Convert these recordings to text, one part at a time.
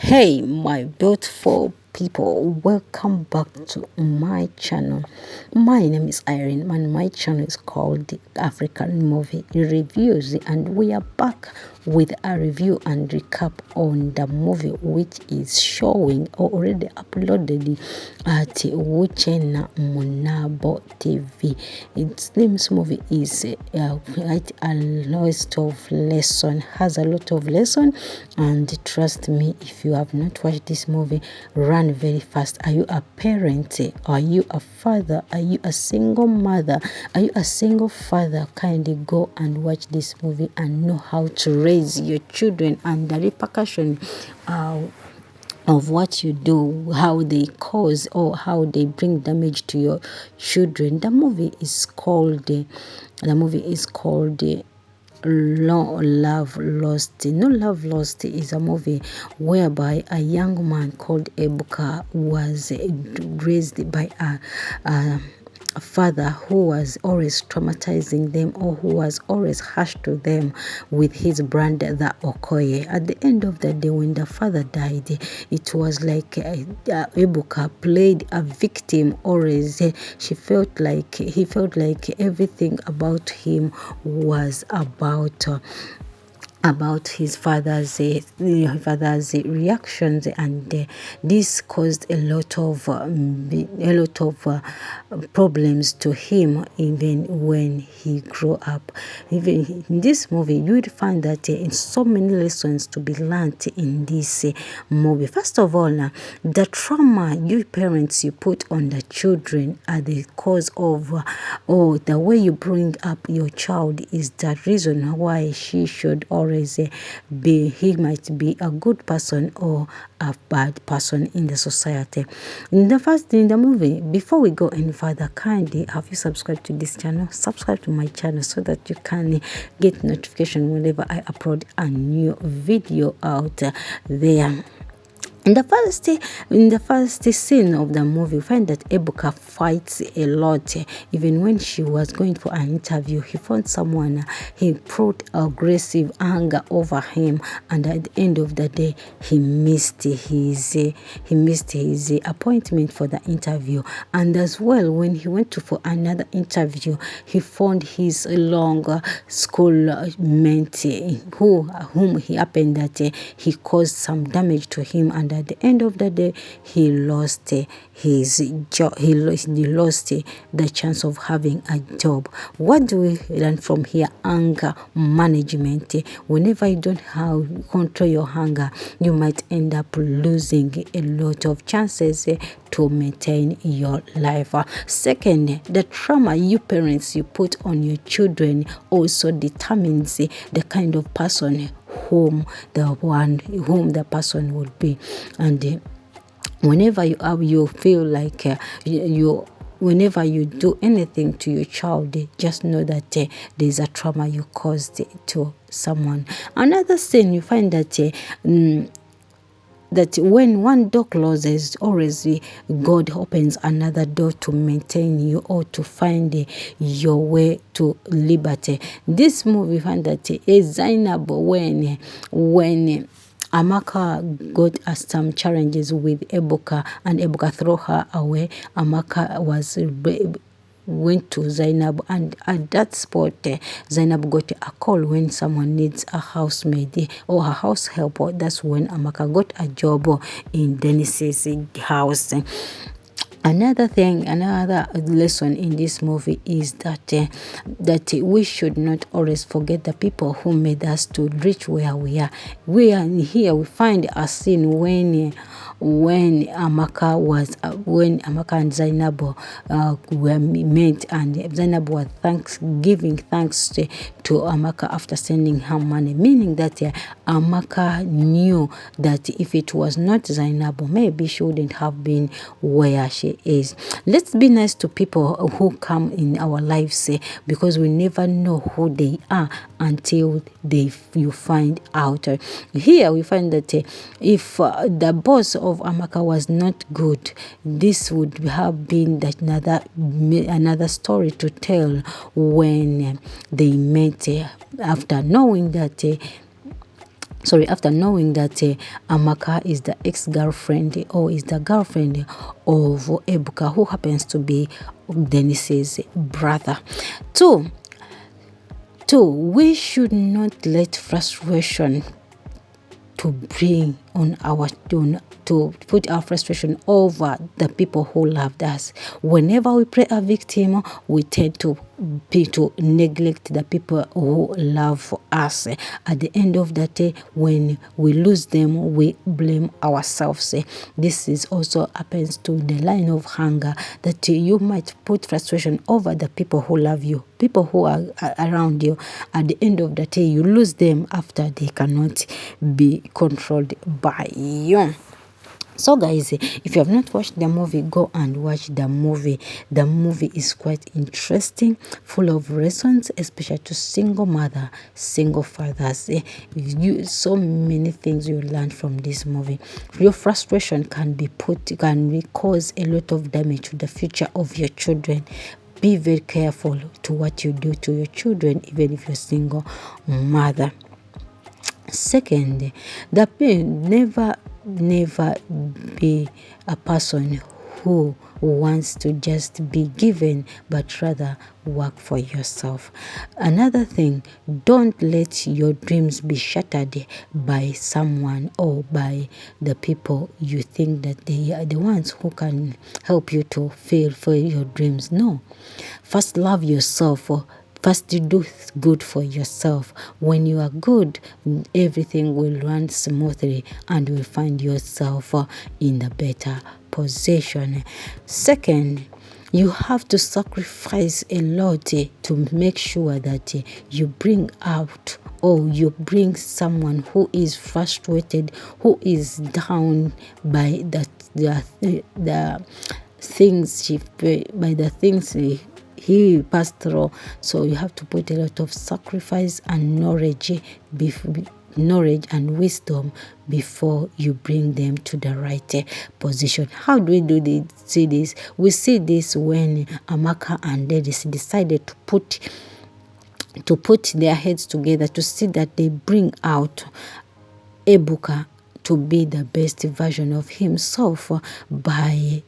Hey, my beautiful people, welcome back to my channel. My name is Irene and my channel is called the African Movie Reviews, and we are back with a review and recap on the movie which is showing or already uploaded at UCHENNA MBUNABO TV. This movie is quite a lot of lesson, has a lot of lesson, and trust me, if you have not watched this movie, run very fast. Are you a parent? Are you a father? Are you a single mother? Are you a single father? Kindly go and watch this movie and know how to raise your children and the repercussion of what you do, how they cause or how they bring damage to your children. The movie is called No Love Lost. No Love Lost is a movie whereby a young man called Ebuka was raised by a father who was always traumatizing them, or who was always harsh to them with his brand, the Okoye. At the end of the day, when the father died, it was like Ebuka played a victim always. He felt like everything about him was about his father's reactions, and this caused a lot of problems to him even when he grew up. Even in this movie, you would find that in so many lessons to be learned in this movie. First of all, the trauma you parents you put on the children are the cause of the way you bring up your child is the reason why he should always he might be a good person or a bad person in the society. In the movie, before we go any further, kindly have you subscribed to this channel, subscribe to my channel so that you can get notification whenever I upload a new video out there. In the first scene of the movie, we find that Ebuka fights a lot. Even when she was going for an interview, he found someone, he brought aggressive anger over him, and at the end of the day, he missed his appointment for the interview. And as well, when he went for another interview, he found his long schoolmate whom he happened that he caused some damage to him, and at the end of the day, he lost his job. He lost the chance of having a job. What do we learn from here? Anger management. Whenever you don't control your anger, you might end up losing a lot of chances to maintain your life. Second, the trauma you parents you put on your children also determines the kind of person whom the person would be. And whenever you feel like whenever you do anything to your child, just know that there's a trauma you caused to someone. Another thing, you find that that when one door closes, always God opens another door to maintain you or to find your way to liberty. This movie found that Zainab, when Amaka got some challenges with Ebuka and Ebuka threw her away, Amaka went to Zainab, and at that spot Zainab got a call when someone needs a housemaid or a house helper. That's when Amaka got a job in Dennis's house. Another lesson in this movie is that we should not always forget the people who made us to reach where we are. We find a scene when Amaka and Zainab were met, and Zainab was giving thanks to Amaka after sending her money, meaning that Amaka knew that if it was not Zainab, maybe she wouldn't have been where she is. Let's be nice to people who come in our lives, because we never know who they are until you find out. Here we find that if the boss of Amaka was not good, this would have been another story to tell when they met, after knowing that after knowing that Amaka is the ex-girlfriend or is the girlfriend of Ebuka, who happens to be Dennis's brother. Two, we should not let frustration to bring on our to put our frustration over the people who loved us. Whenever we play a victim, we tend to neglect the people who love us. At the end of the day, when we lose them, we blame ourselves. This is also happens to the line of hunger, that you might put frustration over the people who love you, people who are around you. At the end of the day, you lose them after they cannot be controlled by you. So guys, if you have not watched the movie, go and watch the movie. The movie is quite interesting, full of lessons, especially to single mother, single fathers. So many things you learn from this movie. Your frustration can cause a lot of damage to the future of your children. Be very careful to what you do to your children, even if you're a single mother. Second, never be a person who wants to just be given, but rather work for yourself. Another thing, don't let your dreams be shattered by someone or by the people you think that they are the ones who can help you to fulfill your dreams. No. First, love yourself. First, you do good for yourself. When you are good, everything will run smoothly and you will find yourself in a better position. Second, you have to sacrifice a lot to make sure that you bring out, or you bring someone who is frustrated, who is down by the things he passed through. So you have to put a lot of sacrifice and knowledge and wisdom before you bring them to the right position. How do we see this? We see this when Amaka and Dennis decided to put their heads together to see that they bring out Ebuka to be the best version of himself by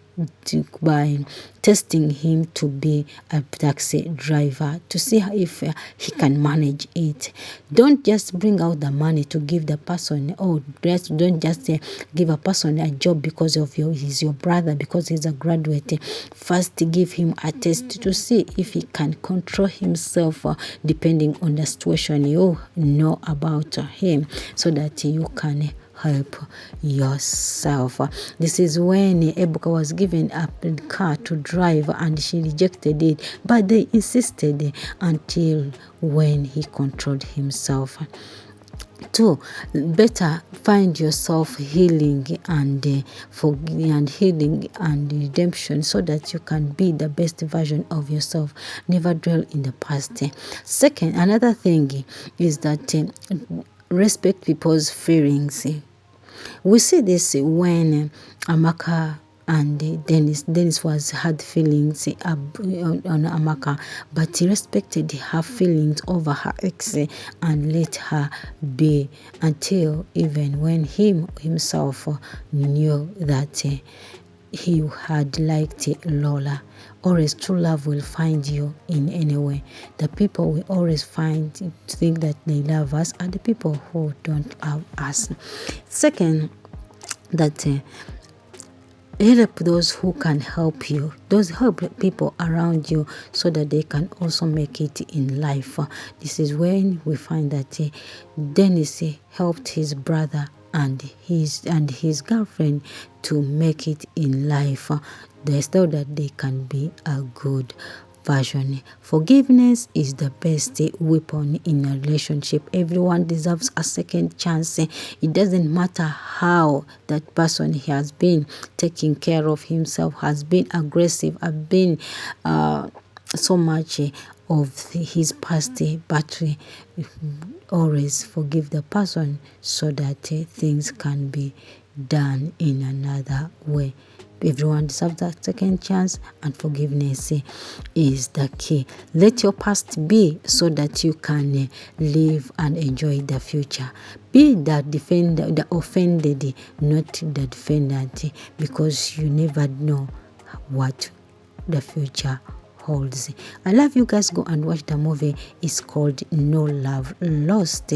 testing him to be a taxi driver, to see if he can manage it. Don't just bring out the money to give the person, or don't just give a person a job because he's your brother, because he's a graduate. First, give him a test to see if he can control himself, depending on the situation you know about him, so that you can help yourself. This is when Ebuka was given a car to drive and she rejected it, but they insisted until when he controlled himself. Two, better find yourself healing and healing and redemption, so that you can be the best version of yourself. Never dwell in the past. Second, another thing is that respect people's feelings. We see this when Amaka and Dennis had feelings on Amaka, but he respected her feelings over her ex and let her be, until even when himself knew that he had liked Lola. Always true love will find you in any way. The people we always think that they love us are the people who don't love us. Second, that help those who can help you. Help people around you so that they can also make it in life. This is when we find that Dennis helped his brother and his girlfriend to make it in life. So that they can be a good version. Forgiveness is the best weapon in a relationship. Everyone deserves a second chance. It doesn't matter how that person has been taking care of himself, has been aggressive, has been so much of his past, but always forgive the person so that things can be done in another way. Everyone deserves that second chance, and forgiveness is the key. Let your past be so that you can live and enjoy the future. Be the defender, the offended, not the defendant, because you never know what the future holds. I love you guys. Go and watch the movie. It's called No Love Lost.